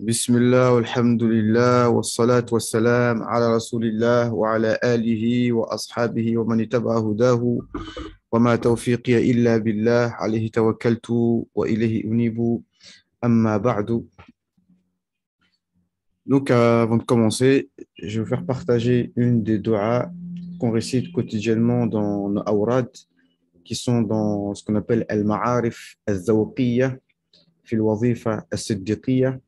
بسم الله والحمد لله والصلاة والسلام على رسول الله وعلى آله وأصحابه ومن اتبع هداه وما توفيقي إلا بالله عليه توكلت وإليه أنيب أما بعد. Donc, avant de commencer, je vais faire partager une des du'as qu'on récite quotidiennement dans nos awrad, qui sont dans ce qu'on appelle al-ma'arif al-zawqiyya fi al-wazifa al-siddiqiyya.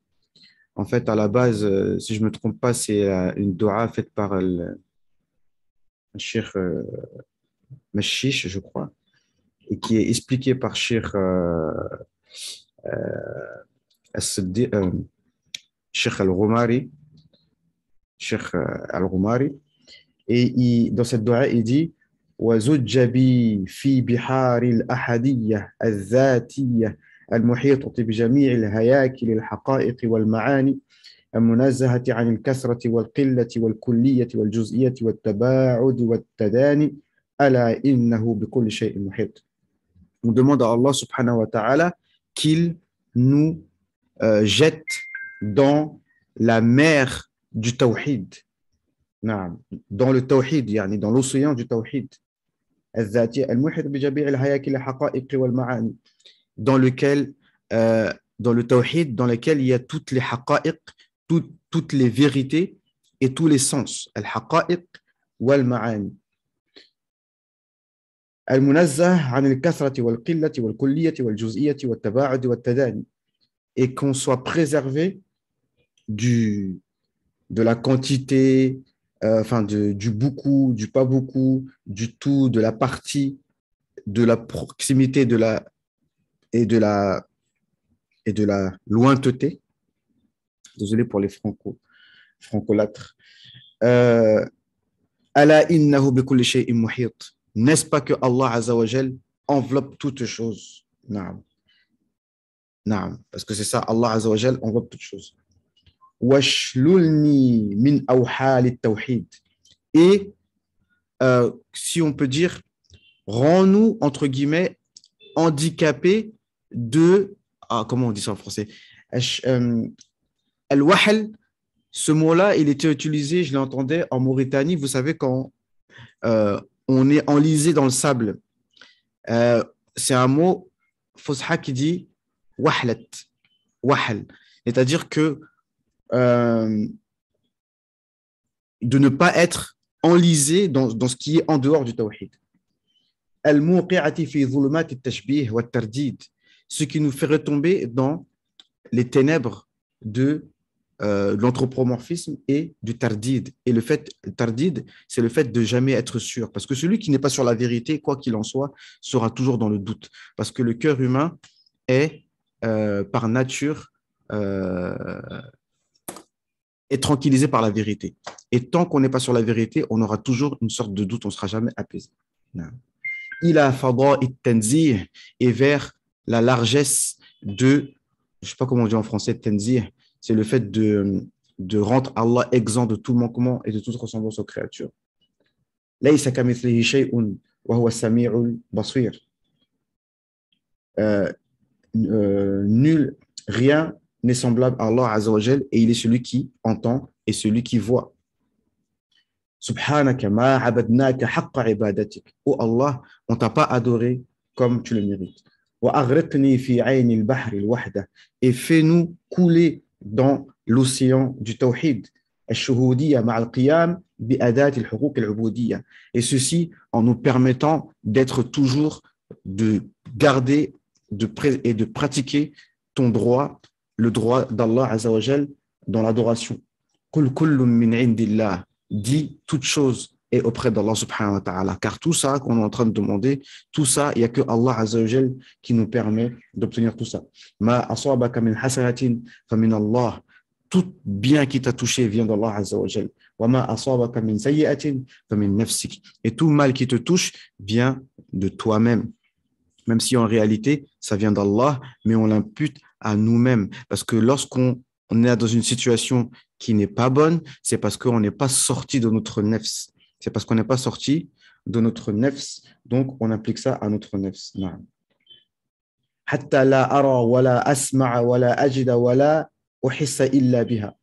En fait, à la base, si je ne me trompe pas, c'est une dua faite par le Cheikh Mashish, je crois, et qui est expliquée par Cheikh Cheikh Al-Rumari. Cheikh Al-Rumari. Et dans cette dua, il dit وزج بي في بحار الأحدية الذاتية المحيطة بجميع الهياكل الحقائق والمعاني المنزهة عن الكثرة والقلة والكلية والجزئية والتباعد والتداني ألا إنه بكل شيء محيط. On demande à Allah subhanahu wa ta'ala qu'il nous jette dans la mer du tawhid. Dans le tawhid, yani dans l'océan du tawhid. الذاتي المحيط بجميع الهياكل الحقائق والمعاني. Dans lequel, dans le tawhid, dans lequel il y a toutes les haqa'iq, toutes les vérités et tous les sens. Al-haqa'iq wal-ma'ani. Al-munazzah an al-kathrati wal-qillati wal-kulliyati wal-juz'iyati wal-taba'udi wal-tadani. Et qu'on soit préservé de la quantité, du beaucoup, du pas beaucoup, du tout, de la partie, de la proximité et de la lointeté. Désolé pour les francolâtres. Ala innahu bi kulli shay'in muhit. N'est-ce pas que Allah Azza wa Jal enveloppe toutes choses? Naam. Naam. Parce que c'est ça, Allah Azza wa Jal enveloppe toutes choses. Washlulni min awhal at-tawhid. Et si on peut dire, rends-nous, entre guillemets, handicapés de... comment on dit ça en français? Al-wahl, ce mot-là, il était utilisé, je l'entendais en Mauritanie, vous savez, quand on est enlisé dans le sable. C'est un mot, Fosha, qui dit wahlat, wahl, c'est-à-dire que de ne pas être enlisé dans ce qui est en dehors du tawhid. Al-muqi'ati fi dhulumat at-tashbih wa at-tardid, ce qui nous fait retomber dans les ténèbres de l'anthropomorphisme et du tardid. Et le tardid, c'est le fait de jamais être sûr. Parce que celui qui n'est pas sur la vérité, quoi qu'il en soit, sera toujours dans le doute. Parce que le cœur humain est par nature est tranquillisé par la vérité. Et tant qu'on n'est pas sur la vérité, on aura toujours une sorte de doute, on ne sera jamais apaisé. Il a fada et tanzih, et vers la largesse de, je ne sais pas comment on dit en français, tanzih, c'est le fait de rendre Allah exempt de tout manquement et de toute ressemblance aux créatures. Laysa kamithlihi shay'un wa huwa as-sami'ul basir. Nul, rien n'est semblable à Allah Azza wa Jal, et il est celui qui entend et celui qui voit. Subhanaka ma abadnaka haqqa ibadatik. Oh Allah, on t'a pas adoré comme tu le mérites. Wa aghriqni fi ayni al-bahr al-wahda. Et fais-nous couler dans l'océan du tawhid. Al-shuhudiyya ma'al qiyam bi adat al-huquq al-ubudiyya. Et ceci en nous permettant d'être toujours, de garder et de pratiquer ton droit, le droit d'Allah Azza wa Jal dans l'adoration. Kul kullun min indillah. Dit toute chose est auprès d'Allah subhanahu wa ta'ala. Car tout ça qu'on est en train de demander, tout ça, il n'y a que Allah Azza wa Jal qui nous permet d'obtenir tout ça. Ma asabaka min hasanatin fa min Allah. Tout bien qui t'a touché vient d'Allah Azza wa Jal. Wa ma asabaka min sayyi'atin fa min nafsik. Et tout mal qui te touche vient de toi-même. Même si en réalité, ça vient d'Allah, mais on l'impute à nous-mêmes. Parce que lorsqu'on est dans une situation qui n'est pas bonne, c'est parce qu'on n'est pas sorti de notre nefs. C'est parce qu'on n'est pas sorti de notre nefs. Donc, on applique ça à notre nefs. حتى لا أرى ولا أسمع ولا أجد ولا أحس إلا بها.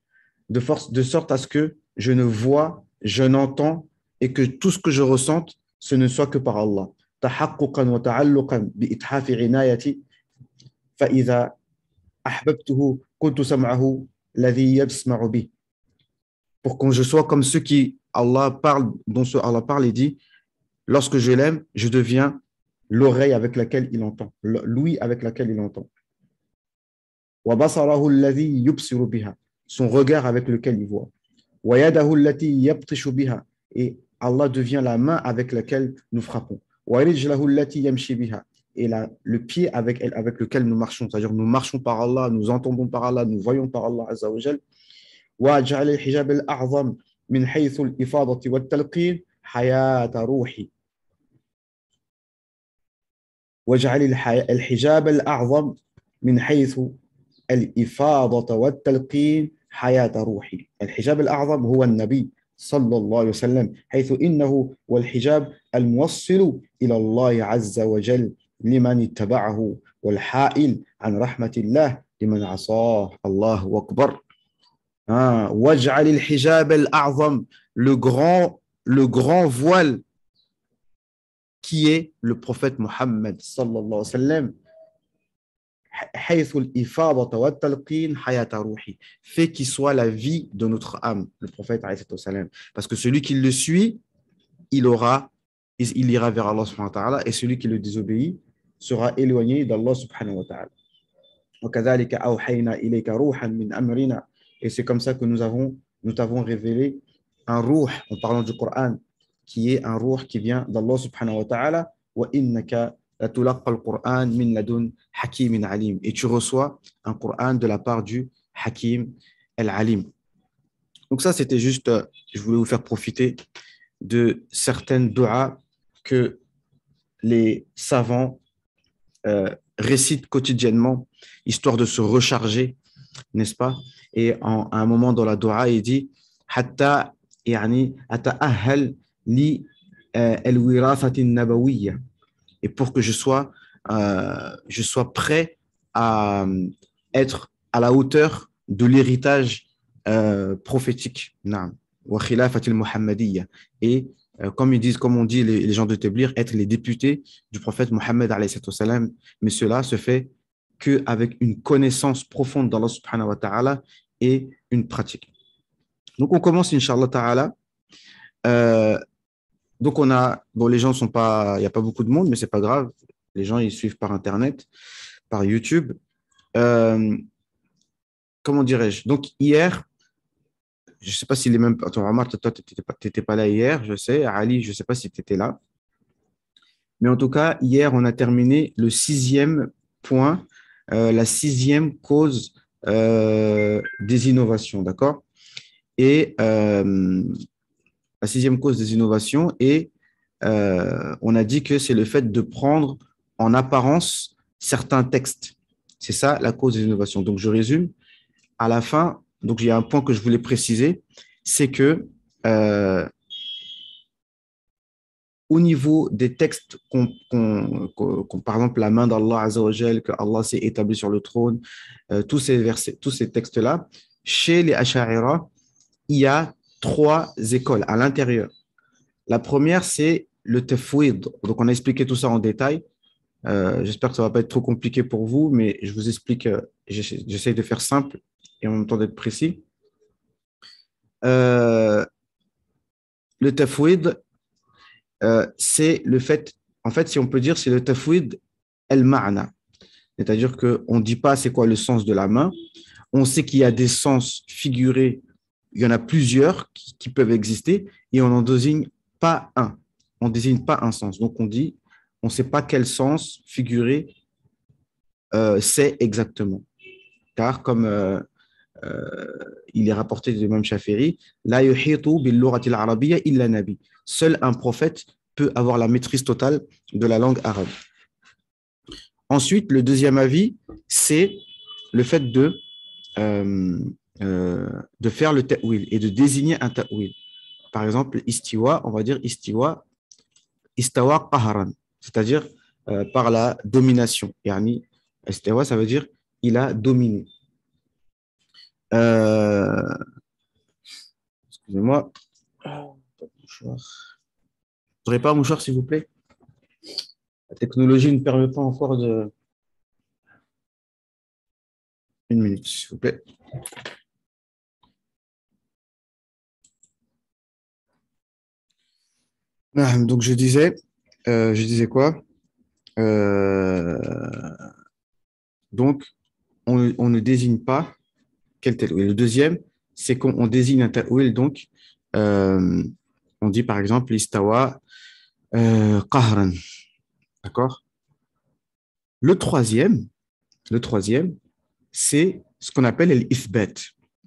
De sorte à ce que je ne vois, je n'entends et que tout ce que je ressente, ce ne soit que par Allah. تحققا وتعلقا بإتحاف عنايتي فإذا أحببته كنت سمعه الذي يسمع به. Pour que je sois comme ceux qui Allah parle, dont ce Allah parle et dit, lorsque je l'aime, je deviens l'oreille avec laquelle il entend, l'ouïe avec laquelle il entend. وبصره الذي يبصر بها, son regard avec lequel il voit. ويده التي يبطش بها, et Allah devient la main avec laquelle nous frappons. ورجله التي يمشي بها, et le pied avec lequel nous marchons, c'est-à-dire nous marchons par Allah, nous entendons par Allah, nous voyons par Allah Azza wa Jal. وجعل الحجاب الأعظم من حيث الإفاضة والتلقين حياة روحي. وجعل الحجاب الأعظم من حيث الإفاضة والتلقين حياة روحي. الحجاب الأعظم هو النبي صلى الله عليه وسلم، حيث إنه والحجاب الموصل إلى الله عز وجل لمن اتبعه والحائل عن رحمة الله لمن عصاه. الله أكبر. وجعل الحجاب الأعظم, le grand voile qui est le prophète Mohammed sallallahu alayhi wa sallam, حيث الإفاضة والتلقين حياة روحي, fait qu'il soit la vie de notre âme, le prophète alayhi wa sallam. Parce que celui qui le suit, il ira vers Allah subhanahu wa ta'ala, et celui qui le désobéit sera éloigné d'Allah subhanahu wa ta'ala. وكذلك أوحينا إليك روحا من أمرنا, et c'est comme ça que nous t'avons révélé un ruh, en parlant du Coran, qui est un ruh qui vient d'Allah subhanahu wa ta'ala. وإنك لتلقى القرآن من لدن حكيم عليم, et tu reçois un Coran de la part du Hakim al-Alim. Donc ça, c'était juste, je voulais vous faire profiter de certaines du'as que les savants récitent quotidiennement, histoire de se recharger, n'est-ce pas? Et à un moment dans la dua, il dit حتى يعني أتأهل للوراثة النبوية, et pour que je sois prêt à être à la hauteur de l'héritage prophétique. Naam. Wa khilafatil muhammadiyya, et comme on dit les gens de Téblir, être les députés du prophète Mohammed alayhi salam, mais cela se fait qu'avec une connaissance profonde d'Allah subhanahu wa ta'ala et une pratique. Donc on commence inshallah ta'ala. Donc les gens sont pas, il n'y a pas beaucoup de monde, mais c'est pas grave. Les gens ils suivent par internet, par YouTube. Comment dirais-je? Donc hier, je sais pas s'il est même. Attends, Omar, toi t'étais pas là hier, je sais. Ali, je sais pas si tu étais là. Mais en tout cas, hier on a terminé le 6e point, la 6e cause des innovations, d'accord? Et la 6e cause des innovations, et on a dit que c'est le fait de prendre en apparence certains textes. C'est ça la cause des innovations. Donc je résume. À la fin, donc il y a un point que je voulais préciser, c'est que au niveau des textes, par exemple la main d'Allah Azza wa Jal, que Allah s'est établi sur le trône, tous ces versets, tous ces textes-là, chez les Asha'ira, il y a 3 écoles à l'intérieur. La première, c'est le tafwid. Donc, on a expliqué tout ça en détail. J'espère que ça ne va pas être trop compliqué pour vous, mais je vous explique, j'essaie de faire simple et en même temps d'être précis. Le tafwid, c'est le fait, en fait, si on peut dire, c'est le tafwid al-ma'na. C'est-à-dire qu'on ne dit pas c'est quoi le sens de la main. On sait qu'il y a des sens figurés, il y en a plusieurs qui peuvent exister, et on n'en désigne pas un. On ne désigne pas un sens. Donc on dit, on ne sait pas quel sens figuré c'est exactement. Car comme il est rapporté de l'imam Shafiri, la yuhitu bil lughati al-arabiyya illa nabi. Seul un prophète peut avoir la maîtrise totale de la langue arabe. Ensuite, le deuxième avis, c'est le fait de faire le ta'wil et de désigner un ta'wil. Par exemple, istiwa, on va dire istiwa, istawa qaharan, c'est-à-dire par la domination. Yani, istawa, ça veut dire il a dominé. Euh, excusez-moi. Pas de mouchoir. Vous n'aurez pas un mouchoir, s'il vous plaît? La technologie ne permet pas encore de... Une minute, s'il vous plaît. Ah, donc, je disais quoi? Euh, donc, on ne désigne pas quel tel. Et le deuxième, c'est qu'on désigne un ta'wil, donc, euh, on dit par exemple istawa qahran, d'accord? Le troisième, le troisième, c'est ce qu'on appelle l'ithbat.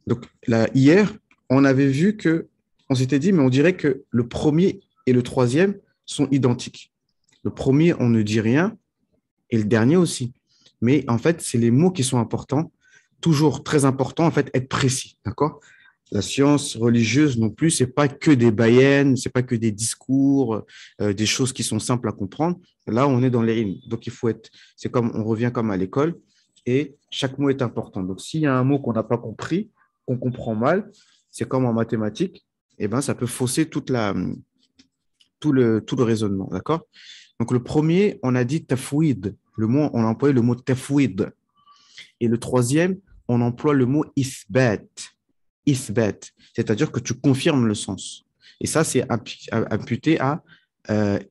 Donc là, hier, on avait vu que, on s'était dit, mais on dirait que le premier et le troisième sont identiques. Le premier, on ne dit rien, et le dernier aussi. Mais en fait, c'est les mots qui sont importants, toujours très important, en fait, être précis, d'accord? La science religieuse non plus, c'est pas que des baïennes, c'est pas que des discours, des choses qui sont simples à comprendre. Là, on est dans les hymnes. Donc, il faut être, c'est comme, on revient comme à l'école et chaque mot est important. Donc, s'il y a un mot qu'on n'a pas compris, qu'on comprend mal, c'est comme en mathématiques, eh ben, ça peut fausser tout le raisonnement, d'accord? Donc, le premier, on a dit tafwid. On a employé le mot tafwid. Et le troisième, on emploie le mot isbat. Isbat, c'est-à-dire que tu confirmes le sens. Et ça, c'est imputé à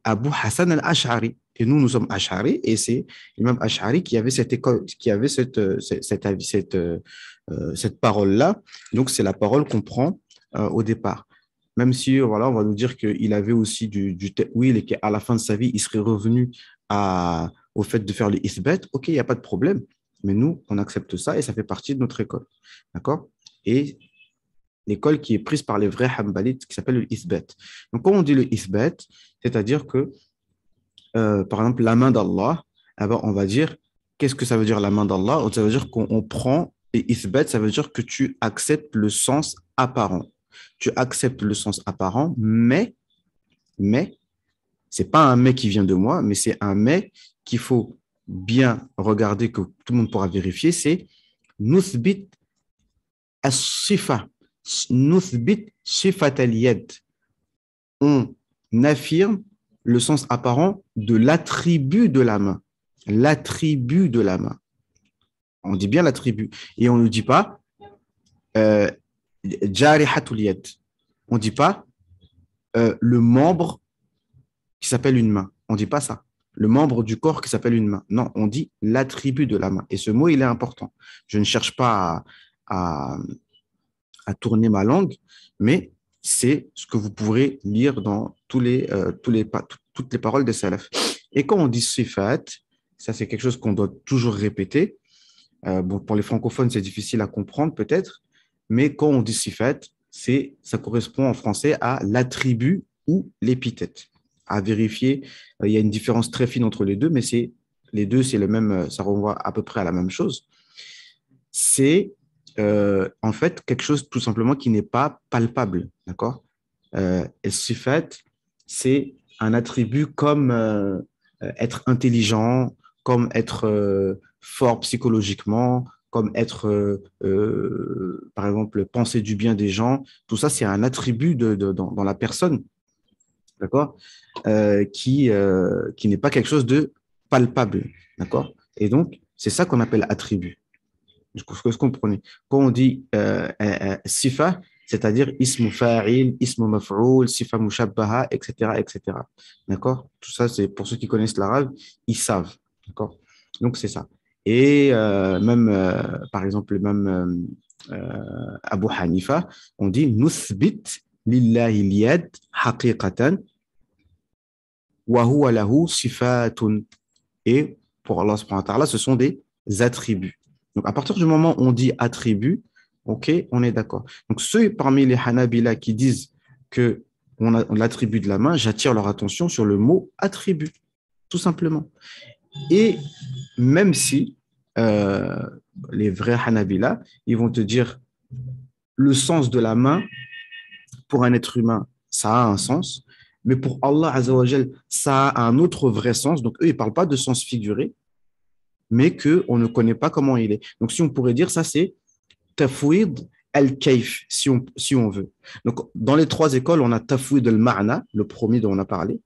Abu Hassan al-Ash'ari. Et nous sommes Ash'ari, et c'est l'imam Ash'ari qui avait cette école, qui avait cette parole-là. Donc, c'est la parole qu'on prend au départ. Même si, voilà, on va nous dire qu'il avait aussi du ta'wil et qu'à la fin de sa vie, il serait revenu au fait de faire le isbat. OK, il n'y a pas de problème. Mais nous, on accepte ça et ça fait partie de notre école. D'accord? Et l'école qui est prise par les vrais Hanbalites qui s'appelle le isbat. Donc, quand on dit le isbat, c'est-à-dire que, par exemple, la main d'Allah, eh ben, on va dire, qu'est-ce que ça veut dire la main d'Allah? Ça veut dire qu'on prend, et isbat, ça veut dire que tu acceptes le sens apparent. Tu acceptes le sens apparent, mais, c'est pas un mais qui vient de moi, mais c'est un mais qu'il faut bien regarder, que tout le monde pourra vérifier, c'est nuthbit as-sifa, nuthbit sifat al-yad. On affirme le sens apparent de l'attribut de la main. L'attribut de la main. On dit bien l'attribut. Et on ne dit pas euh, jarihatul yad. On ne dit pas le membre qui s'appelle une main. On ne dit pas ça. Le membre du corps qui s'appelle une main. Non, on dit l'attribut de la main. Et ce mot, il est important. Je ne cherche pas à, à tourner ma langue, mais c'est ce que vous pourrez lire dans toutes les paroles des salafs. Et quand on dit sifat, ça c'est quelque chose qu'on doit toujours répéter. Bon, pour les francophones, c'est difficile à comprendre peut-être, mais quand on dit sifat, ça correspond en français à l'attribut ou l'épithète. À vérifier, il y a une différence très fine entre les deux, mais les deux, c'est le même, ça renvoie à peu près à la même chose. C'est en fait quelque chose tout simplement qui n'est pas palpable, d'accord? Et sifat, c'est un attribut comme être intelligent, comme être fort psychologiquement, comme être, par exemple, penser du bien des gens. Tout ça, c'est un attribut dans la personne, d'accord? Qui n'est pas quelque chose de palpable, d'accord? Et donc, c'est ça qu'on appelle attribut. Je pense que vous comprenez. Quand on dit sifa, c'est-à-dire ismu fa'il, ismu maf'ul, sifa mushabbaha, etc., etc. D'accord? Tout ça, c'est pour ceux qui connaissent l'arabe, ils savent. D'accord? Donc, c'est ça. Et même, par exemple, même Abu Hanifa, on dit nuthbit lillahi liyad haqiqatan wa huwa lahu sifatun. Et pour Allah subhanahu wa ta'ala, ce sont des attributs. Donc, à partir du moment où on dit attribut, OK, on est d'accord. Donc, ceux parmi les Hanabila qui disent que on l'attribut de la main, j'attire leur attention sur le mot attribut, tout simplement. Et même si euh, les vrais Hanabila, ils vont te dire le sens de la main pour un être humain, ça a un sens, mais pour Allah Azzawajal, ça a un autre vrai sens. Donc, eux, ils ne parlent pas de sens figuré, mais qu'on ne connaît pas comment il est. Donc, si on pourrait dire ça, c'est tafwid al-kayf, si on veut. Donc, dans les trois écoles, on a tafwid al-ma'na, le premier dont on a parlé,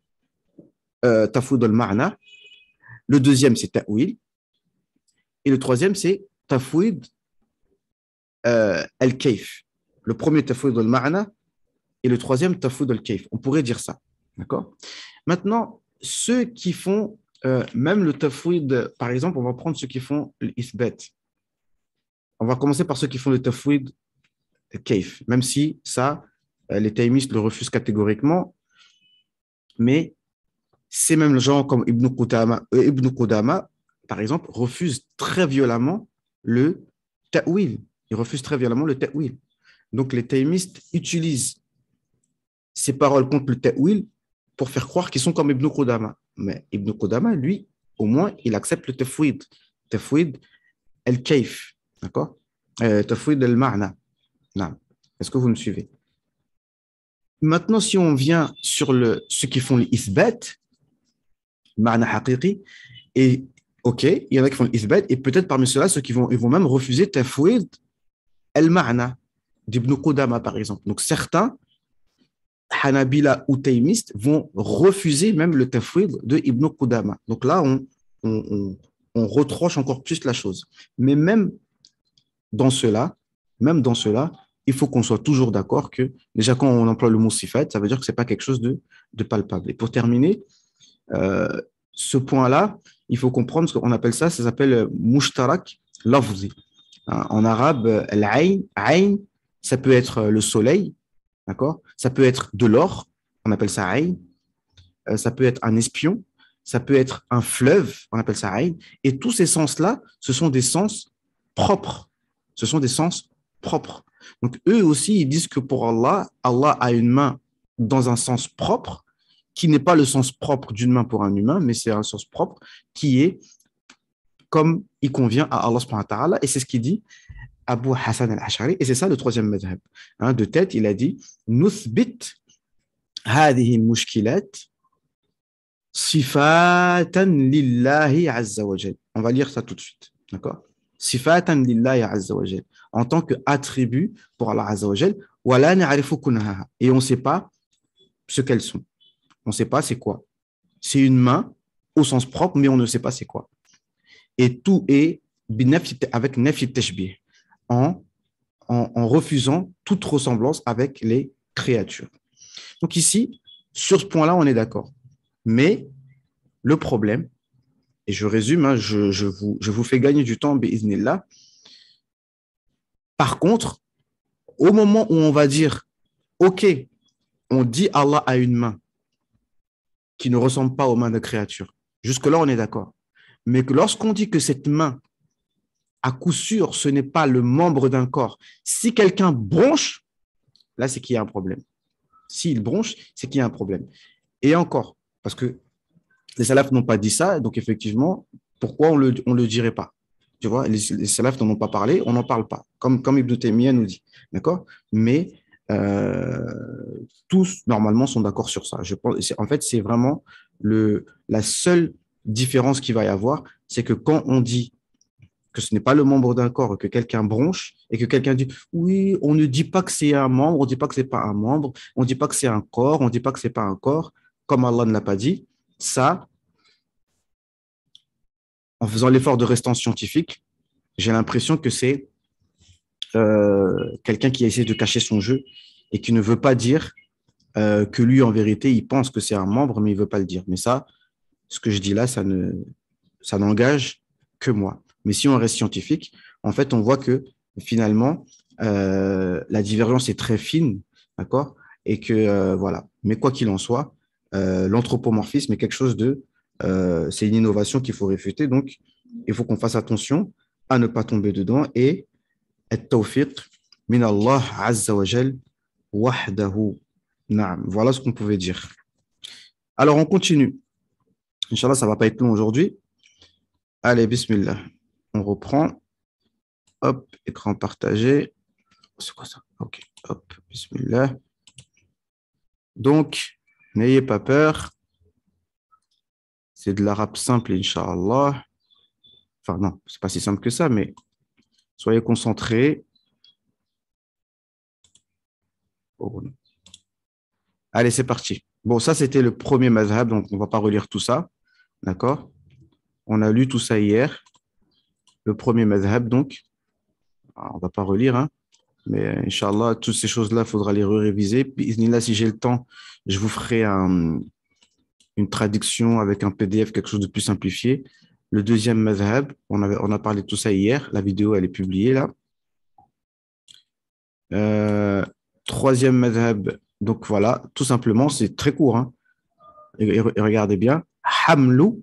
tafwid al-ma'na. Le deuxième, c'est ta'wil. Et le troisième, c'est tafwid al-kayf. Le premier, tafwid al-ma'na, et le troisième, tafwid al-kayf. On pourrait dire ça. D'accord? Maintenant, ceux qui font même le tafwid, par exemple, on va prendre ceux qui font l'ithbat. On va commencer par ceux qui font le tafwid al-kayf, même si ça, les taïmistes le refusent catégoriquement, mais c'est même le genre comme Ibn Qudama, par exemple, refuse très violemment le ta'wil. Il refuse très violemment le ta'wil. Donc, les taïmistes utilisent ces paroles contre le ta'wil pour faire croire qu'ils sont comme Ibn Qudama. Mais Ibn Qudama, lui, au moins, il accepte le tafwid. Tafwid al-kayf. D'accord? Tafwid al-ma'na. Non. Est-ce que vous me suivez? Maintenant, si on vient sur ceux qui font l'ithbat, ma'na haqiqi, et ok, il y en a qui font l'ithbat, et peut-être parmi ceux-là, ils vont même refuser tafwid al-ma'na d'Ibn Qudama, par exemple. Donc, certains Hanabila ou taïmistes vont refuser même le tafwid de Ibn Qudama. Donc là, on retranche encore plus la chose. Mais même dans cela, il faut qu'on soit toujours d'accord que, déjà, quand on emploie le mot sifat, ça veut dire que ce n'est pas quelque chose de palpable. Et pour terminer, ce point-là, il faut comprendre ce qu'on appelle ça s'appelle mushtarak lafzi. En arabe, l'ayn, ça peut être le soleil, d'accord? Ça peut être de l'or, on appelle ça ayn. Ça peut être un espion, ça peut être un fleuve, on appelle ça ayn. Et tous ces sens-là, ce sont des sens propres. Ce sont des sens propres. Donc, eux aussi, ils disent que pour Allah, Allah a une main dans un sens propre, qui n'est pas le sens propre d'une main pour un humain, mais c'est un sens propre qui est comme il convient à Allah subhanahu wa ta'ala. Et c'est ce qu'il dit Abu Hassan al-Ash'ari, et c'est ça le troisième madhab. De tête, il a dit Nuthbit هذه المشكلات صفاتا لله عز وجل. On va lire ça tout de suite. D'accord? صفاتا لله عز وجل. En tant qu'attribut pour Allah Azza wa Jal. ولا نعرف كنهها. Et on ne sait pas ce qu'elles sont. On ne sait pas c'est quoi. C'est une main au sens propre, mais on ne sait pas c'est quoi. Et tout est avec nafi tashbih, en refusant toute ressemblance avec les créatures. Donc ici, sur ce point-là, on est d'accord. Mais le problème, et je résume, je vous fais gagner du temps, bi'iznillah. Par contre, au moment où on va dire, OK, on dit Allah a une main qui ne ressemble pas aux mains de créatures, jusque-là, on est d'accord. Mais que lorsqu'on dit que cette main, à coup sûr, ce n'est pas le membre d'un corps, si quelqu'un bronche, là, c'est qu'il y a un problème. S'il bronche, c'est qu'il y a un problème. Et encore, parce que les salafs n'ont pas dit ça, donc effectivement, pourquoi on le dirait pas? Tu vois, les salafs n'en ont pas parlé, on n'en parle pas, comme Ibn Taymiyyah nous dit, d'accord? Mais tous, normalement, sont d'accord sur ça. Je pense, en fait, c'est vraiment la seule différence qu'il va y avoir, c'est que quand on dit que ce n'est pas le membre d'un corps, que quelqu'un bronche, et que quelqu'un dit, oui, on ne dit pas que c'est un membre, on ne dit pas que ce n'est pas un membre, on ne dit pas que c'est un corps, on ne dit pas que ce n'est pas un corps, comme Allah ne l'a pas dit, ça, en faisant l'effort de rester scientifique, j'ai l'impression que c'est quelqu'un qui essaie de cacher son jeu et qui ne veut pas dire que lui, en vérité, il pense que c'est un membre, mais il ne veut pas le dire. Mais ça, ce que je dis là, ça n'engage que moi. Mais si on reste scientifique, en fait, on voit que finalement, la divergence est très fine, d'accord? Et que, voilà. Mais quoi qu'il en soit, l'anthropomorphisme est quelque chose c'est une innovation qu'il faut réfuter. Donc, il faut qu'on fasse attention à ne pas tomber dedans et at-tawfiq min Allah azza wa jal wahdahu. Naam. Voilà ce qu'on pouvait dire. Alors, on continue. Inch'Allah, ça ne va pas être long aujourd'hui. Allez, bismillah. On reprend. Hop, écran partagé. C'est quoi ça? Ok, hop, bismillah. Donc, n'ayez pas peur. C'est de l'arabe simple, Inch'Allah. Enfin, non, c'est pas si simple que ça, mais soyez concentrés. Oh, non. Allez, c'est parti. Bon, ça, c'était le premier mazhab, donc on ne va pas relire tout ça. D'accord? On a lu tout ça hier. Le premier mazhab, donc. Alors, on ne va pas relire, hein, mais Inch'Allah, toutes ces choses-là, il faudra les réviser. Puis, là, si j'ai le temps, je vous ferai une traduction avec un PDF, quelque chose de plus simplifié. Le deuxième mazhab, on a parlé de tout ça hier. La vidéo, elle est publiée là. Euh, Troisième mazhab, donc voilà, tout simplement, c'est très court, hein. Et regardez bien. Hamlu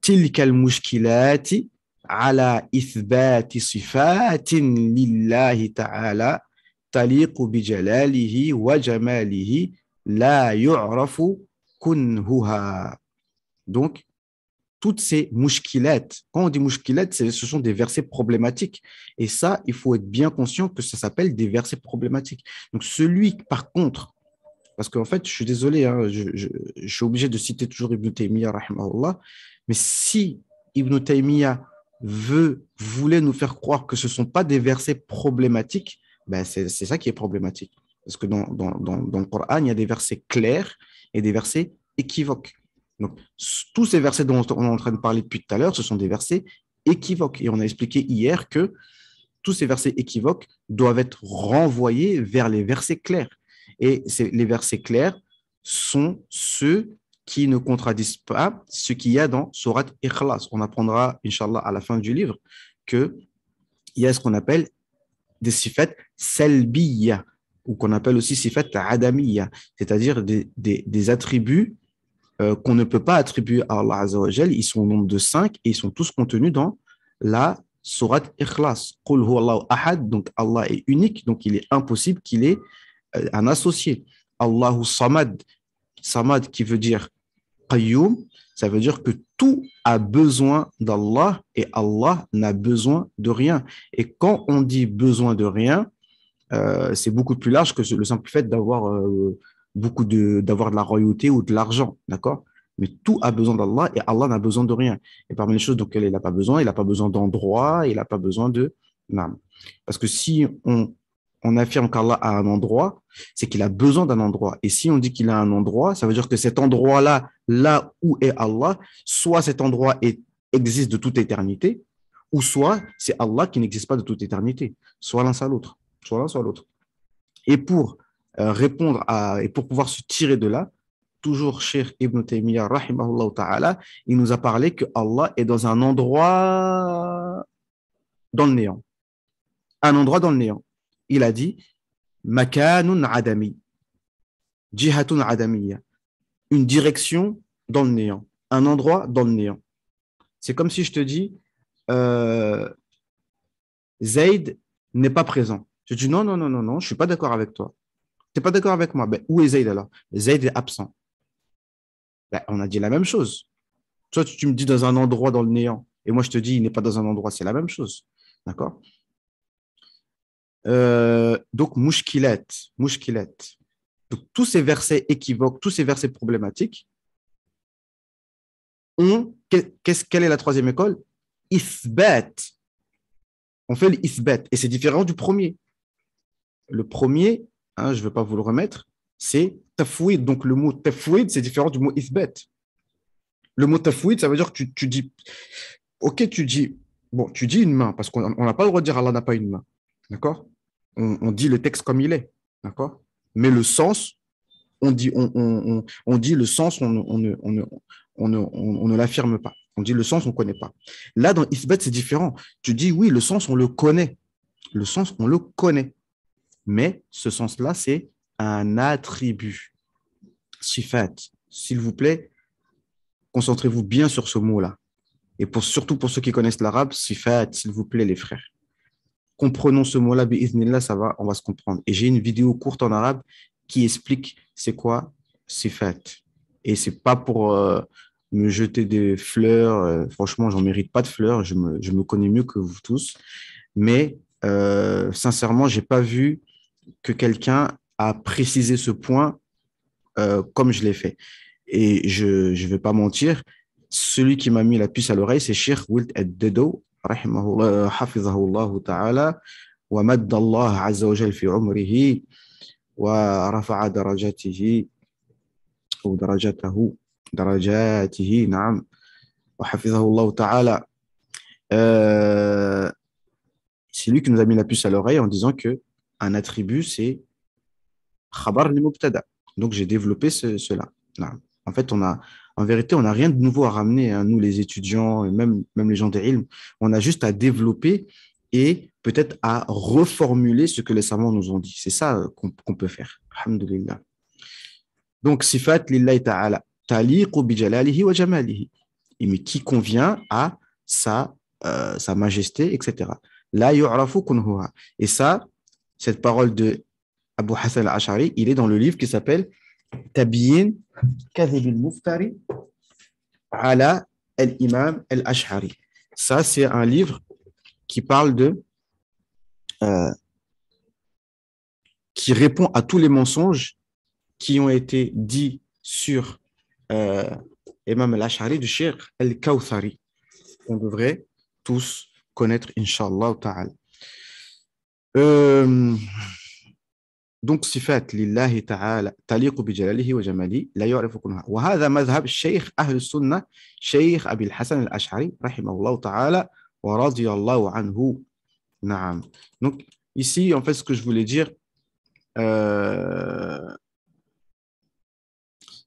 tilka al-mushkilati ala ithbati sifatin lillahi ta'ala taliqu bi jalalihi wa jamalihi la yu'rafu kunhuha. Donc, toutes ces mouchkilettes, quand on dit mouchkilettes, ce sont des versets problématiques. Et ça, il faut être bien conscient que ça s'appelle des versets problématiques. Donc, celui, par contre, parce qu'en fait, je suis désolé, hein, je suis obligé de citer toujours Ibn Taymiyyah, rahimahullah, mais si Ibn Taymiyyah voulait nous faire croire que ce ne sont pas des versets problématiques, ben c'est ça qui est problématique. Parce que dans le Coran, il y a des versets clairs et des versets équivoques. Donc, tous ces versets dont on est en train de parler depuis tout à l'heure, ce sont des versets équivoques. Et on a expliqué hier que tous ces versets équivoques doivent être renvoyés vers les versets clairs. Et les versets clairs sont ceux qui ne contradisent pas ce qu'il y a dans Surat Ikhlas. On apprendra, Inch'Allah, à la fin du livre, qu'il y a ce qu'on appelle des sifat salbiya, ou qu'on appelle aussi sifat adamiya, c'est-à-dire des attributs qu'on ne peut pas attribuer à Allah Azza wa Jal. Ils sont au nombre de 5 et ils sont tous contenus dans la sourate Ikhlas. Qul huwa Allahu ahad, donc Allah est unique, donc il est impossible qu'il ait un associé. Allahu samad, samad qui veut dire qayyum, ça veut dire que tout a besoin d'Allah et Allah n'a besoin de rien. Et quand on dit besoin de rien, c'est beaucoup plus large que le simple fait d'avoir d'avoir de la royauté ou de l'argent, d'accord? Mais tout a besoin d'Allah et Allah n'a besoin de rien. Et parmi les choses dont il n'a pas besoin, il n'a pas besoin d'endroit, il n'a pas besoin de... Non. Parce que si on affirme qu'Allah a un endroit, c'est qu'il a besoin d'un endroit. Et si on dit qu'il a un endroit, ça veut dire que cet endroit-là, là où est Allah, soit cet endroit existe de toute éternité, ou soit c'est Allah qui n'existe pas de toute éternité. Soit l'un, soit l'autre. Soit l'un, soit l'autre. Et pour et pour pouvoir se tirer de là, toujours Cheikh Ibn Taymiyyah, rahimahullah ta'ala, il nous a parlé que Allah est dans un endroit dans le néant. Un endroit dans le néant. Il a dit Makanun adami, jihatun adamiyya, une direction dans le néant, un endroit dans le néant. C'est comme si je te dis Zayd n'est pas présent. Je dis non, non, non, non, non, je ne suis pas d'accord avec toi. Tu n'es pas d'accord avec moi. Ben, où est Zayd alors? Zayd est absent. Ben, on a dit la même chose. Toi, tu me dis dans un endroit dans le néant, et moi je te dis il n'est pas dans un endroit, c'est la même chose. D'accord? Donc, mouchkilet. Donc, tous ces versets équivoques, tous ces versets problématiques quelle est la troisième école? Ithbat. On fait l'ithbat, et c'est différent du premier. Le premier, hein, je ne vais pas vous le remettre, c'est tafwid. Donc, le mot tafwid, c'est différent du mot ithbat. Le mot tafwid, ça veut dire que tu dis, ok, tu dis une main, parce qu'on n'a pas le droit de dire Allah n'a pas une main. D'accord? On dit le texte comme il est. D'accord? Mais le sens, on dit le sens, on ne l'affirme pas. On dit le sens, on ne connaît pas. Là, dans Isbat, c'est différent. Tu dis, oui, le sens, on le connaît. Le sens, on le connaît. Mais ce sens-là, c'est un attribut. Sifat. S'il vous plaît, concentrez-vous bien sur ce mot-là. Et surtout pour ceux qui connaissent l'arabe, sifat, s'il vous plaît, les frères. Comprenons ce mot-là, bi'idhnillah, on va se comprendre. Et j'ai une vidéo courte en arabe qui explique c'est quoi sifat. Et c'est pas pour me jeter des fleurs. Franchement, j'en mérite pas de fleurs. Je me connais mieux que vous tous. Mais sincèrement, j'ai pas vu que quelqu'un a précisé ce point comme je l'ai fait. Et je ne vais pas mentir, celui qui m'a mis la puce à l'oreille, c'est Cheikh Wild Dedo, rahimahullah, hafizahullah ta'ala, wa maddallah azza wa jal fi umrihi. ورفع درجاته أو درجاته نعم وحفظه الله تعالى. Euh, c'est lui qui nous a mis la puce à l'oreille en disant que un attribut, c'est khabar li mubtada. Donc, j'ai développé cela. Non. En fait, en vérité, on n'a rien de nouveau à ramener, hein, nous, les étudiants, et même les gens des ilm. On a juste à développer et peut-être à reformuler ce que les savants nous ont dit. C'est ça qu'on peut faire. Alhamdulillah. Donc, sifat lillahi ta'ala, taliqu bi jalalihi wa jamalihi. Mais qui convient à sa majesté, etc. La yu'rafu kunhuha. Et ça, cette parole de Abu Hassan al-Ash'ari, il est dans le livre qui s'appelle Tabyin Kadhib al-Muftari ala al-Imam al-Ash'ari. Ça, c'est un livre qui parle qui répond à tous les mensonges qui ont été dits sur Imam al-Ash'ari du Cheikh al-Kawthari. On devrait tous connaître, Inch'Allah ta'ala. Donc, صفات لله تعالى تليق بجلاله وجماله لا يعرف كنها وهذا مذهب الشيخ أهل السنة شيخ أبي الحسن الأشعري رحمه الله تعالى ورضي الله عنه. نعم. Donc, ici, en fait, ce que je voulais dire,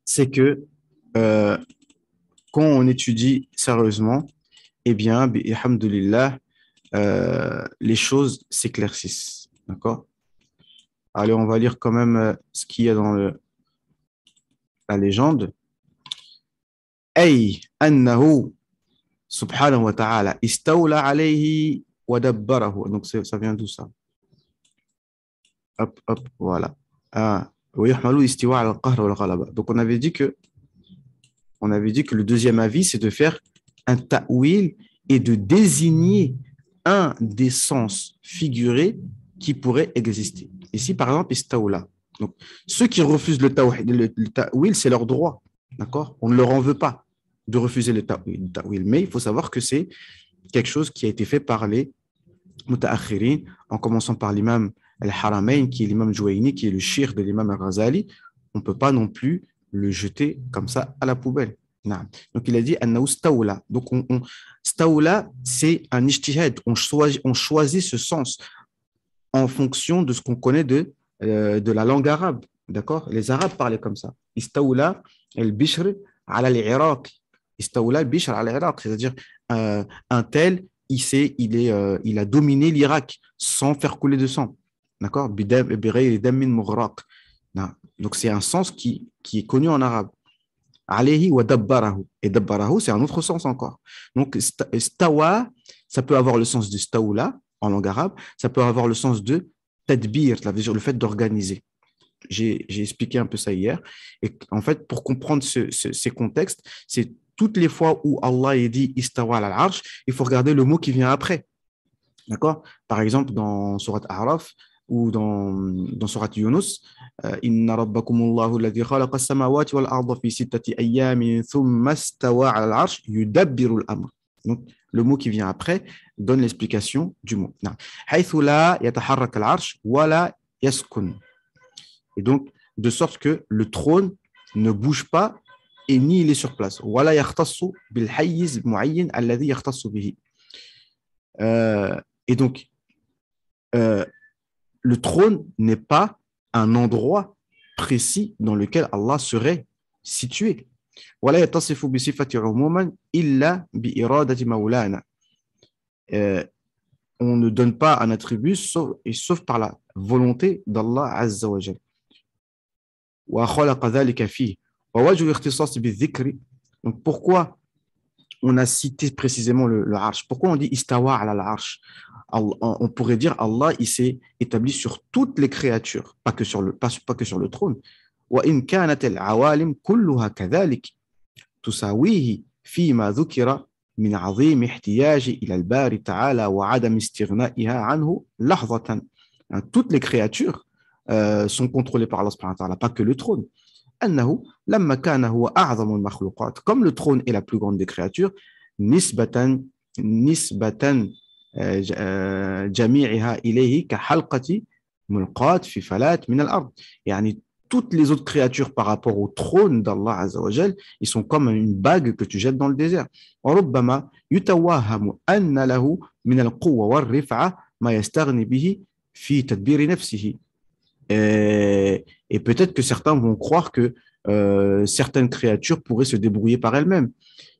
c'est que quand on étudie sérieusement, eh bien, alhamdulillah, les choses s'éclaircissent. D'accord? Allez, on va lire quand même ce qu'il y a dans la légende. Ay annahu subhanahu wa ta'ala istawla alayhi wa dabbarahu. Donc ça vient d'où ça? Hop, hop, voilà. ويحمل استواء على القهر والغلبة. Donc on avait dit que le deuxième avis, c'est de faire un ta'wil et de désigner un des sens figurés qui pourrait exister. Ici, par exemple, istawla. Donc, ceux qui refusent le ta'wil, c'est leur droit. D'accord? On ne leur en veut pas de refuser le ta'wil. Mais il faut savoir que c'est quelque chose qui a été fait par les muta'akhirin, en commençant par l'imam al-Haramayn, qui est l'imam Jouaini, qui est le shir de l'imam al-Ghazali. On ne peut pas non plus le jeter comme ça à la poubelle. Non. Donc, il a dit annahu stawla. Donc, stawla, c'est un ijtihad. On choisit ce sens en fonction de ce qu'on connaît de la langue arabe. D'accord? Les Arabes parlaient comme ça. Istawla al-bishr ala al-Iraq. Istawla al-bishr ala al-Iraq. C'est-à-dire, un tel, il a dominé l'Irak sans faire couler de sang. D'accord? Donc, c'est un sens qui est connu en arabe. Alayhi wa dabbarahu. Et dabbarahu, c'est un autre sens encore. Donc, stawa, ça peut avoir le sens de stawla en langue arabe, ça peut avoir le sens de tadbir, c'est-à-dire le fait d'organiser. J'ai expliqué un peu ça hier. Et en fait, pour comprendre ces contextes, c'est toutes les fois où Allah est dit istawa al-arsh, il faut regarder le mot qui vient après. D'accord? Par exemple, dans Surat A'raf ou dans Surat Yunus, Inna rabbakumullahu alladhi khalaqa as-samawati wal arda fi sittati ayyamin thumma istawa ala al-arsh yudabbiru al-amr. Donc, le mot qui vient après donne l'explication du mot. Haythu la yataharrak al-arsh wa la yaskun. Et donc, de sorte que le trône ne bouge pas et ni il est sur place. Wa la yakhtassu bil hayyiz mu'ayyan alladhi yakhtassu bihi. Et donc, le trône n'est pas un endroit précis dans lequel Allah serait situé. ولا يتصف بصفة عموما إلا بإرادة مولانا. On ne donne pas un attribut sauf par la volonté d'Allah Azza wa Jal. وخلق ذلك فيه ووجه الاختصاص بالذكر. Donc pourquoi on a cité précisément le arsh? Pourquoi on dit istawa ala al-arsh? On pourrait dire Allah il s'est établi sur toutes les créatures, pas que sur le trône. وإن كانت العوالم كلها كذلك تساويه فيما ذكر من عظيم احتياج إلى الباري تعالى وعدم استغنائها عنه لحظة. Toutes les créatures sont contrôlées par Allah subhanahu wa ta'ala, pas que le trône. أنه لما كان هو أعظم المخلوقات, comme le trône est la plus grande des créatures, نسبة جميعها إليه كحلقة ملقاة في فلاة من الأرض. يعني toutes les autres créatures par rapport au trône d'Allah Azza wa Jal, ils sont comme une bague que tu jettes dans le désert. وربما يتوهم أن له من القوة والرفعة ما يستغني به في تدبير نفسه. Et peut-être que certains vont croire que certaines créatures pourraient se débrouiller par elles-mêmes.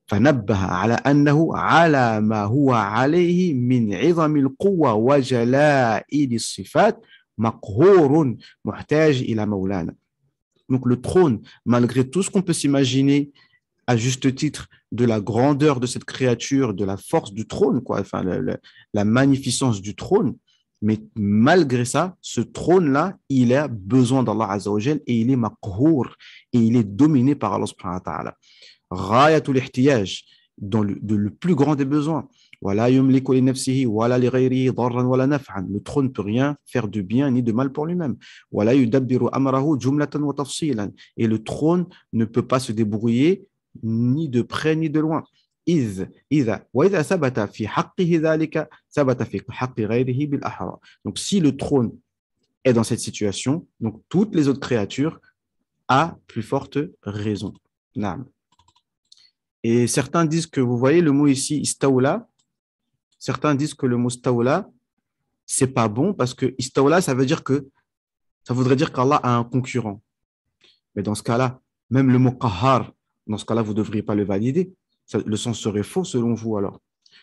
فنبه على أنه على ما هو عليه من عظم القوة وجلائل الصفات مقهور محتاج إلى مولانا. Donc le trône, malgré tout ce qu'on peut s'imaginer à juste titre de la grandeur de cette créature, de la force du trône, quoi, enfin la magnificence du trône, mais malgré ça, ce trône-là, il a besoin d'Allah Azza wa Jal et il est maqhour et il est dominé par Allah subhanahu wa ta'ala. Ghayatul ihtiyaj, dans le plus grand des besoins. Wala yumliku li nafsihi wala li ghayrihi darran wala naf'an. Le trône ne peut rien faire de bien ni de mal pour lui-même. Wala yudabbiru amrahu jumlatan wa tafsilan. Et le trône ne peut pas se débrouiller ni de près ni de loin. وإذا ثبت في حقه ذلك ثبت في حق غيره بالأحرى. Donc si le trône est dans cette situation, donc toutes les autres créatures à plus forte raison. Naam. Et certains disent que, vous voyez le mot ici, istawla, certains disent que le mot istawla, c'est pas bon parce que istawla, ça voudrait dire qu'Allah a un concurrent. Mais dans ce cas-là, même le mot qahar, dans ce cas-là, vous ne devriez pas le valider. Le sens serait faux selon vous alors.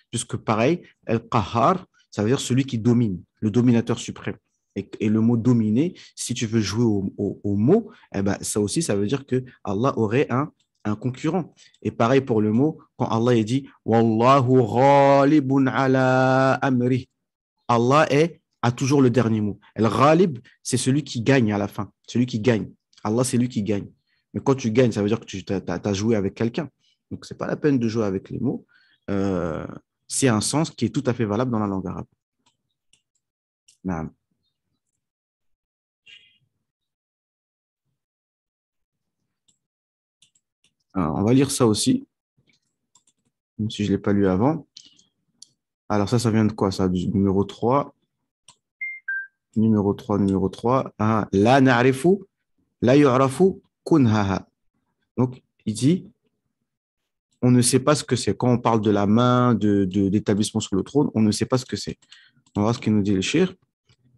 Puisque pareil, el-qahar, ça veut dire celui qui domine, le dominateur suprême. Et le mot dominer, si tu veux jouer au mot, eh ben, ça aussi, ça veut dire que Allah aurait un concurrent. Et pareil pour le mot, quand Allah dit « Wallahu ghalibun ala amri », Allah a toujours le dernier mot. El-ghalib, c'est celui qui gagne à la fin, celui qui gagne. Allah, c'est lui qui gagne. Mais quand tu gagnes, ça veut dire que tu as joué avec quelqu'un. Donc, ce n'est pas la peine de jouer avec les mots. C'est un sens qui est tout à fait valable dans la langue arabe. Naam. Alors, on va lire ça aussi, même si je ne l'ai pas lu avant. Alors ça vient de quoi ça? Du numéro 3. Numéro 3. Ah, la na'rifu, la yu'rafu kunhaha. Donc, il dit, on ne sait pas ce que c'est. Quand on parle de la main, d'établissement sur le trône, on ne sait pas ce que c'est. On va voir ce qu'il nous dit le cheikh.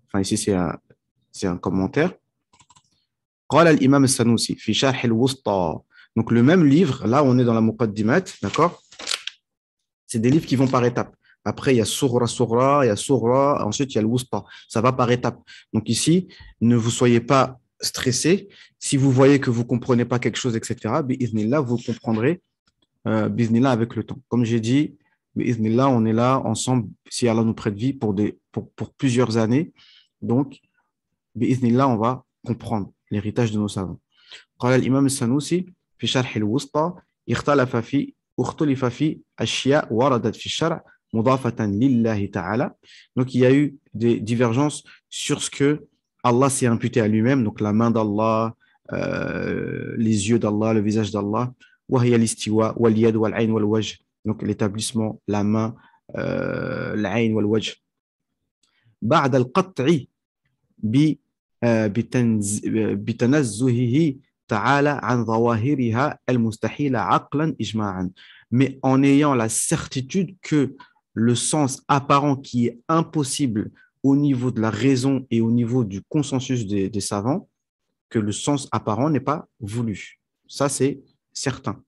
Enfin, ici, c'est un commentaire. قال الإمام السنوسي في شرح الوسطى. Donc, le même livre, là, on est dans la Muqaddimat, d'accord? C'est des livres qui vont par étapes. Après, il y a Sourra, il y a Sourra, ensuite, il y a le Wusta. Ça va par étapes. Donc, ici, ne vous soyez pas stressés. Si vous voyez que vous ne comprenez pas quelque chose, etc., bi'idhnillah, vous comprendrez bi'idhnillah avec le temps. Comme j'ai dit, bi'idhnillah, on est là ensemble, si Allah nous prête vie, pour plusieurs années. Donc, bi'idhnillah, on va comprendre l'héritage de nos savants. قال الإمام السنوسي في شرح الوسطى اختلف في أشياء وردت في الشرع مضافة لله تعالى. Donc il y a eu des divergences sur ce que Allah s'est imputé à lui-même, donc la main d'Allah, les yeux d'Allah, le visage d'Allah, وهي الاستواء واليد والعين والوجه. Donc l'établissement, la main, العين والوجه. بعد القطع بتنزهه تعالى عن ظواهرها المستحيلة عقلا إجماعا. Mais en ayant la certitude que le sens apparent qui est impossible au niveau de la raison et au niveau du consensus des savants, que le sens apparent n'est pas voulu. Ça, c'est certain.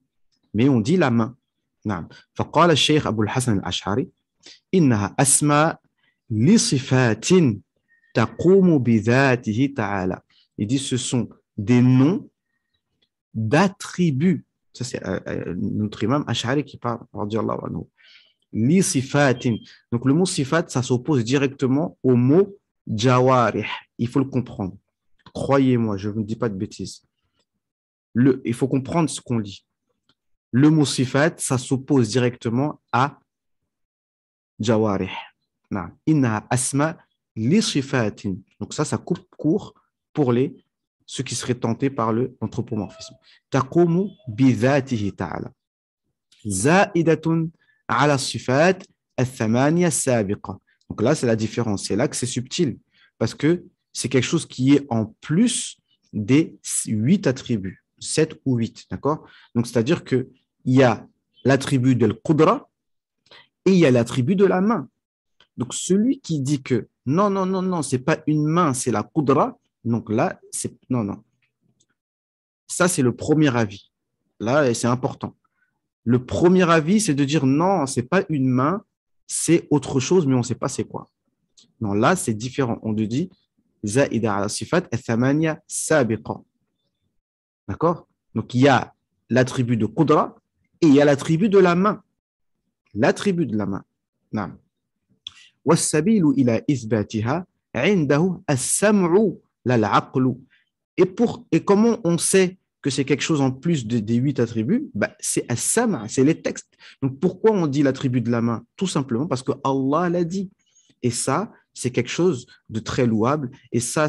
Mais on dit la main. نعم. فقال الشيخ أبو الحسن الأشعري إنها أسماء لصفات تقوم بذاته تعالى. Il dit ce sont des noms d'attributs. Ça, c'est notre imam Ash'ari qui parle, radiyallahu anhu. Li sifatin. Donc, le mot sifat, ça s'oppose directement au mot jawarih. Il faut le comprendre. Croyez-moi, je ne vous dis pas de bêtises. Il faut comprendre ce qu'on lit. Le mot sifat, ça s'oppose directement à jawarih. Inna asma li sifatin. Donc, ça coupe court pour ceux qui seraient tentés par l'anthropomorphisme. Taqumu bidhatihi ta'ala. Za'idatun ala sifat al-thamaniya sabiqa. Donc là, c'est la différence. C'est là que c'est subtil. Parce que c'est quelque chose qui est en plus des 8 attributs, 7 ou 8, d'accord? Donc, c'est-à-dire qu'il y a l'attribut de l'Qudra et il y a l'attribut de la main. Donc, celui qui dit que non, non, non, non, c'est pas une main, c'est la Qudra, donc là, c'est non, non. Ça, c'est le premier avis. Là, c'est important. Le premier avis, c'est de dire non, c'est pas une main, c'est autre chose, mais on ne sait pas c'est quoi. Non, là, c'est différent. On te dit Zaïda ala sifat athamania sabiqa. D'accord? Donc, il y a l'attribut de Qudra et il y a l'attribut de la main. L'attribut de la main. Non. والسبيل إلى إثباتها عنده السمع لا العقل. Et comment on sait que c'est quelque chose en plus des 8 attributs? Bah, c'est as-sam', c'est les textes. Donc pourquoi on dit l'attribut de la main? Tout simplement parce que Allah l'a dit. Et ça, c'est quelque chose de très louable. Et ça,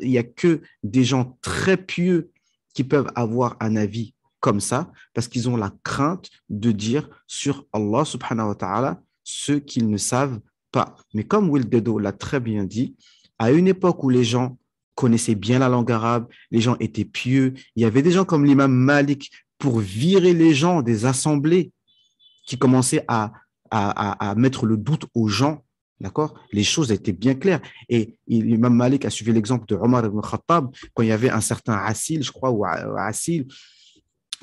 il n'y a que des gens très pieux qui peuvent avoir un avis comme ça, parce qu'ils ont la crainte de dire sur Allah subhanahu wa ta'ala ce qu'ils ne savent pas. Mais comme Will Dedo l'a très bien dit, à une époque où les gens connaissaient bien la langue arabe, les gens étaient pieux, il y avait des gens comme l'imam Malik pour virer les gens des assemblées qui commençaient à mettre le doute aux gens. D'accord? Les choses étaient bien claires. Et l'imam Malik a suivi l'exemple de Omar ibn Khattab quand il y avait un certain Assil, je crois, ou Assil,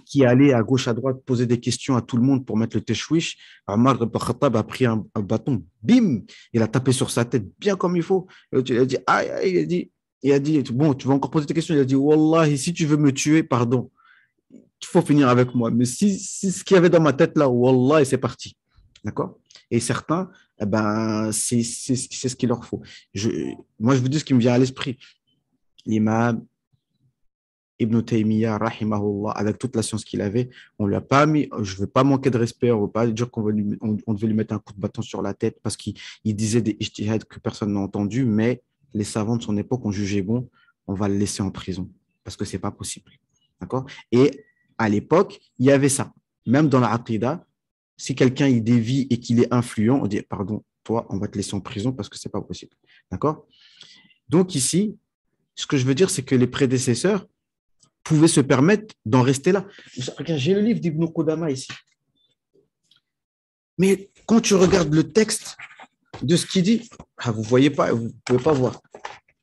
qui allait à gauche, à droite, poser des questions à tout le monde pour mettre le teshwish. Omar ibn Khattab a pris un bâton, bim, il a tapé sur sa tête bien comme il faut. Il a dit, aïe, aïe, il a dit, bon, tu vas encore poser tes questions. Il a dit, Wallahi, si tu veux me tuer, pardon, il faut finir avec moi. Mais si ce qu'il y avait dans ma tête là, Wallah, et c'est parti. D'accord? Et certains, eh ben, c'est ce qu'il leur faut. Moi, je vous dis ce qui me vient à l'esprit. L'imam Ibn Taymiyyah, rahimahullah, avec toute la science qu'il avait, on lui a pas mis, je ne veux pas manquer de respect, on ne veut pas dire on devait lui mettre un coup de bâton sur la tête parce qu'il disait des ijtihad que personne n'a entendu, mais les savants de son époque ont jugé bon, on va le laisser en prison parce que ce n'est pas possible. D'accord? Et à l'époque, il y avait ça. Même dans la aqidah, si quelqu'un il dévie et qu'il est influent, on dit pardon, toi, on va te laisser en prison parce que ce n'est pas possible. D'accord? Donc ici, ce que je veux dire, c'est que les prédécesseurs pouvaient se permettre d'en rester là. Regarde, j'ai le livre d'Ibn Qudama ici. Mais quand tu regardes le texte de ce qu'il dit, vous ne voyez pas, vous ne pouvez pas voir.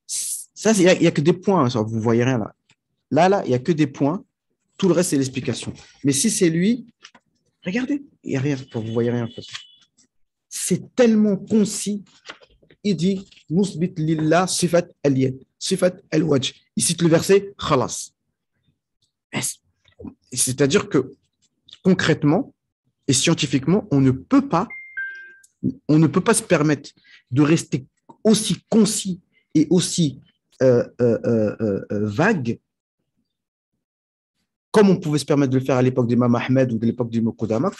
Ça, il n'y a que des points, ça, vous ne voyez rien là. Là, il n'y a que des points. Tout le reste, c'est l'explication. Mais si c'est lui, regardez, il n'y a rien, vous ne voyez rien. C'est tellement concis. Il dit Musbit lillah sifat al-yad, sifat al-wajh. Il cite le verset khalas. C'est-à-dire que concrètement et scientifiquement, on ne peut pas se permettre de rester aussi concis et aussi vague comme on pouvait se permettre de le faire à l'époque d'Imam Ahmed ou de l'époque d'Ibn Qudama,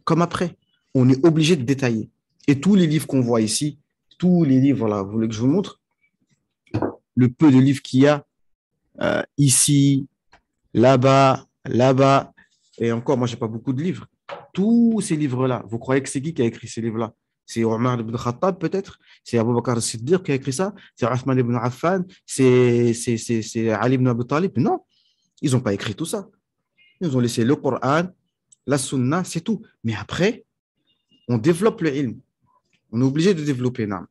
comme après. On est obligé de détailler. Et tous les livres qu'on voit ici, tous les livres, voilà, vous voulez que je vous montre le peu de livres qu'il y a ici, là-bas, là-bas, et encore, moi, je n'ai pas beaucoup de livres. Tous ces livres-là, vous croyez que c'est qui a écrit ces livres-là? C'est Omar ibn Khattab, peut-être? C'est Abu Bakr as-Siddiq qui a écrit ça? C'est Uthman ibn Affan? C'est Ali ibn Abi Talib? Non, ils n'ont pas écrit tout ça. Ils ont laissé le Coran, la Sunna, c'est tout. Mais après, on développe le ilm. On est obligé de développer. Non.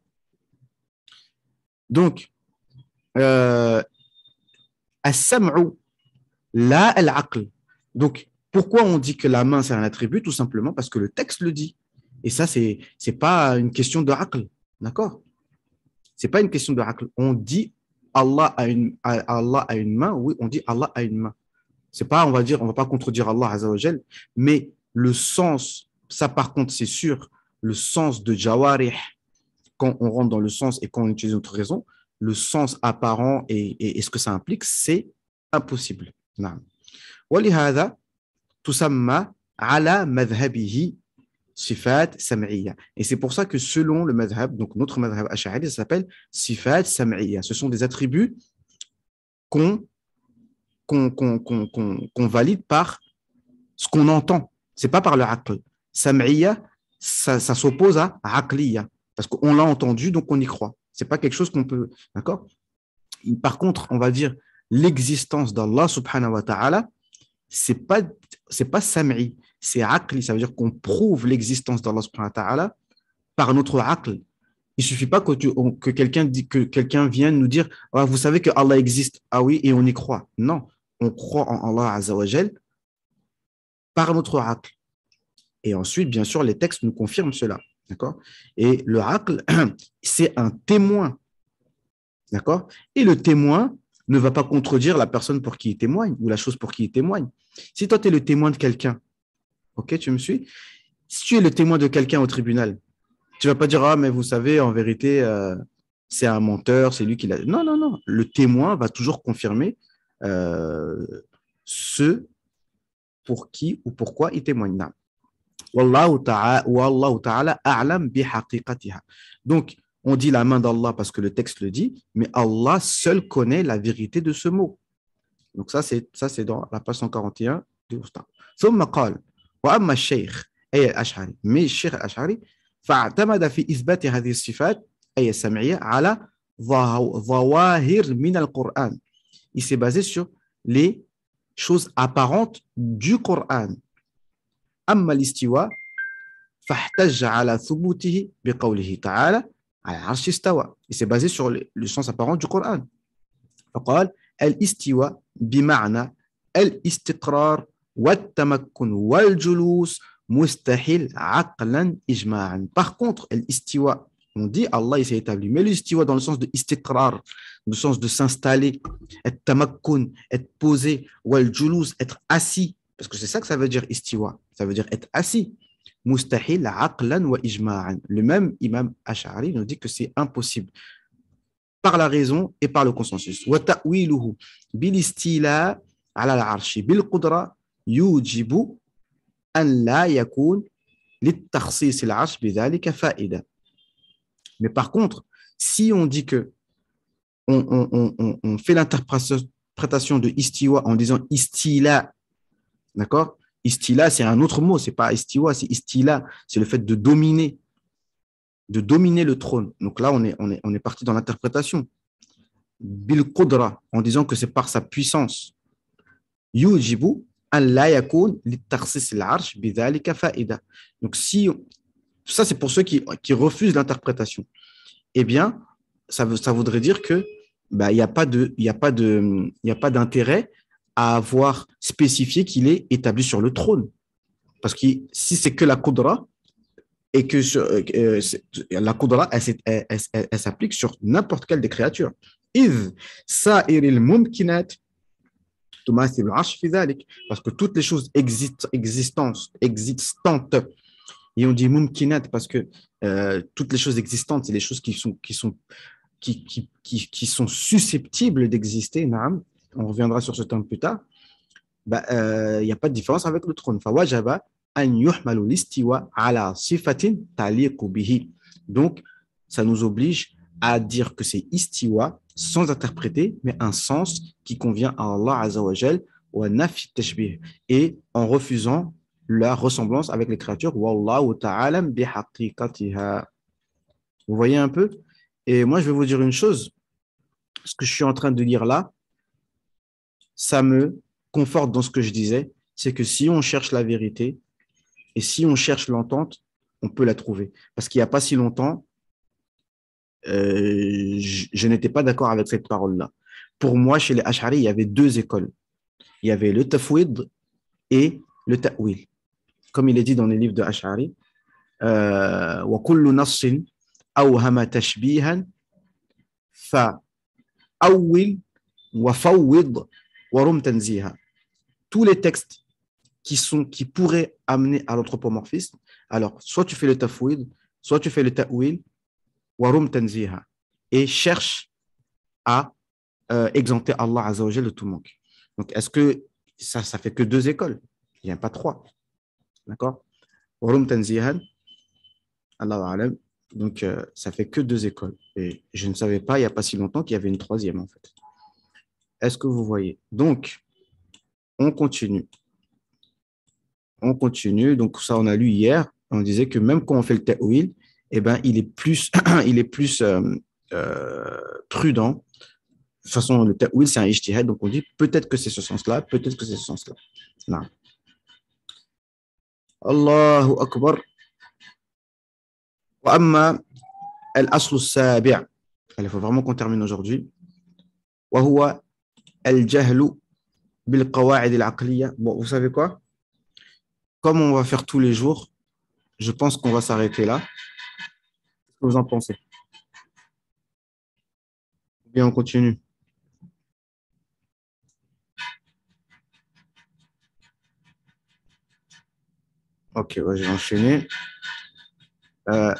Donc, as-sam'u la al-aql. Donc, pourquoi on dit que la main, c'est un attribut? Tout simplement parce que le texte le dit. Et ça, c'est pas une question de aql. D'accord? C'est pas une question de aql. On dit Allah a une main. Oui, on dit Allah a une main. C'est pas, on va pas contredire Allah Azza wa Jal, mais le sens, ça par contre, c'est sûr, le sens de jawarih, quand on rentre dans le sens et quand on utilise notre raison, le sens apparent et ce que ça implique, c'est impossible. ولهذا تسمى على مذهبه صفات سمعية. Et c'est pour ça que selon le madhab, donc notre madhab ash'ari, ça s'appelle sifat sam'iyya. Ce sont des attributs qu'on valide par ce qu'on entend. Ce n'est pas par le aql. Sam'iyya, ça s'oppose à aqliya, parce qu'on l'a entendu, donc on y croit. C'est pas quelque chose qu'on peut, d'accord? Par contre, on va dire l'existence d'Allah subhanahu wa ta'ala, c'est pas, c'est pas sam'i, c'est aqli. Ça veut dire qu'on prouve l'existence d'Allah subhanahu wa ta'ala par notre aql. Il suffit pas que quelqu'un vienne nous dire, ah, vous savez que Allah existe. Ah oui, et on y croit. Non, on croit en Allah azza wa jal par notre aql. Et ensuite, bien sûr, les textes nous confirment cela. D'accord? Et le aql, c'est un témoin. D'accord? Et le témoin ne va pas contredire la personne pour qui il témoigne ou la chose pour qui il témoigne. Si toi, tu es le témoin de quelqu'un, ok, tu me suis? Si tu es le témoin de quelqu'un au tribunal, tu ne vas pas dire, ah, mais vous savez, en vérité, c'est un menteur, c'est lui qui l'a. Non, non, non. Le témoin va toujours confirmer euh, ce pour qui ou pourquoi il témoigne. Non. Wallahu ta'ala a'lam bihaqiqatiha. Donc, on dit la main d'Allah parce que le texte le dit, mais Allah seul connaît la vérité de ce mot. Donc, ça, c'est dans la page 141 du Oustad. ثم قال وأما الشيخ أي الأشعري mais الشيخ الأشعري فاعتمد في إثبات هذه الصفات أي السمعية على ظواهر من القرآن. Il s'est basé sur les choses apparentes du Coran. أما الاستواء فاحتج على ثبوته بقوله تعالى على العرش استوى. Il s'est basé sur le sens apparent du Coran. فقال الاستواء بمعنى الاستقرار والتمكن والجلوس مستحيل عقلا إجماعا. Par contre, l'istiwa, on dit Allah il s'est établi, mais l'istiwa dans le sens de istiqrar, dans le sens de s'installer, être tamakkun, être posé, wal julus, être assis, parce que c'est ça que ça veut dire istiwa, ça veut dire être assis. Mustahil aqlan wa ijma'an. Le même imam Ash'ari nous dit que c'est impossible par la raison et par le consensus. Wa ta'wiluhu bil istila ala al-arshi bil qudra yujibu an la yakun للتخصيص العرش بذلك فائدة. Mais par contre, si on dit que on fait l'interprétation de istiwa en disant istila, d'accord? Istila, c'est un autre mot, c'est pas istiwa, c'est istila, c'est le fait de dominer le trône. Donc là, on est parti dans l'interprétation. Bil qudra, en disant que c'est par sa puissance. Yujibu an la yakun litarsis al-arsh bidhalika fa'ida. Donc si ça c'est pour ceux qui refusent l'interprétation. Eh bien, ça voudrait dire que il y a pas d'intérêt à avoir spécifié qu'il est établi sur le trône. Parce que si c'est que la qudra, et que la qudra, elle s'applique sur n'importe quelle des créatures. إذ سائر الممكنات تماثل العرش في ذلك. Parce que toutes les choses existantes, et on dit mumkinat parce que toutes les choses existantes, c'est les choses qui sont susceptibles d'exister. On reviendra sur ce terme plus tard. Il n'y a pas de différence avec le trône. فوجب أن يحمل الاستواء على صفة تليق به. Donc, ça nous oblige à dire que c'est istiwa sans interpréter, mais un sens qui convient à Allah Azza wa Jal wa nafi tashbih, et en refusant la ressemblance avec les créatures. Wallahu ta'ala bihaqiqatiha. Vous voyez un peu? Et moi, je vais vous dire une chose. Ce que je suis en train de lire là, ça me conforte dans ce que je disais, c'est que si on cherche la vérité et si on cherche l'entente, on peut la trouver. Parce qu'il n'y a pas si longtemps, je n'étais pas d'accord avec cette parole-là. Pour moi, chez les Ash'ari, il y avait deux écoles. Il y avait le tafwid et le ta'wil. Comme il est dit dans les livres de Ash'ari, وَكُلُّ نَصٍ أَوْهَمَ تَشْبِيهًا فَأَوِّلْ وَفَوِّضْ وَرُمْ تَنْزِيهًا. Tous les textes qui pourraient amener à l'anthropomorphisme, alors soit tu fais le tafwid, soit tu fais le ta'wil, warum tanziha, et cherche à exempter Allah Azza wa Jalla de tout manque. Donc, est-ce que ça fait que deux écoles? Il n'y a pas trois. D'accord? Warum tanzihan, Allah alam. Donc, ça fait que deux écoles. Et je ne savais pas, il n'y a pas si longtemps, qu'il y avait une troisième, en fait. Est-ce que vous voyez? Donc, on continue. Donc, ça, on a lu hier. On disait que même quand on fait le ta'wil, eh ben, il est plus prudent. De toute façon, le ta'wil, c'est un ijtihad, donc on dit peut-être que c'est ce sens-là, peut-être que c'est ce sens-là. Non. Allahu Akbar. Wa amma al-aslu sabi'. Il faut vraiment qu'on termine aujourd'hui. Wa huwa al-jahlu bil qawa'id al-aqliya. Bon, vous savez quoi? Comme on va faire tous les jours, je pense qu'on va s'arrêter là. Qu'est-ce que vous en pensez? Bien, on continue. Ok, ouais, je vais enchaîner. Euh,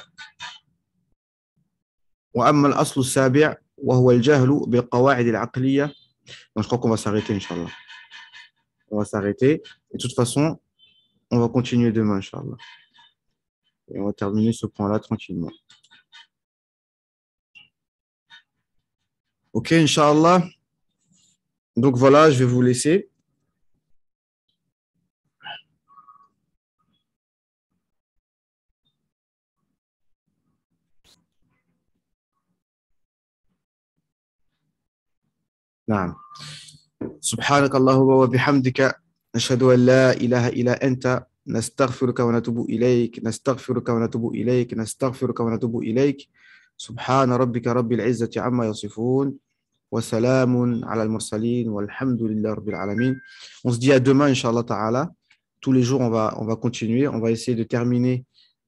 وأما الأصل السابع وهو الجهل بالقواعد العقلية. Donc, je crois qu'on va s'arrêter, Inch'Allah. On va s'arrêter. Et de toute façon, on va continuer demain, Inch'Allah. Et on va terminer ce point-là tranquillement. Ok, Inch'Allah. Donc voilà, je vais vous laisser. نعم. سبحانك اللهم وبحمدك نشهد أن لا إله إلا أنت نستغفرك ونتوب إليك نستغفرك ونتوب إليك نستغفرك ونتوب إليك سبحان ربك رب العزة عما يصفون وسلام على المرسلين والحمد لله رب العالمين. On se dit à demain, Inch'Allah Ta'ala. Tous les jours, on va continuer. On va essayer de terminer,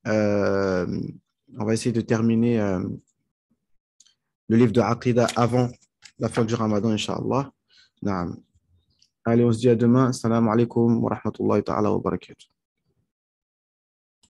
euh, on va essayer de terminer le livre de Aqidah avant la fin du Ramadan, Inch'Allah. Naam. Allez, on se dit à demain. Salam alaikum wa rahmatullahi ta'ala wa barakatuh.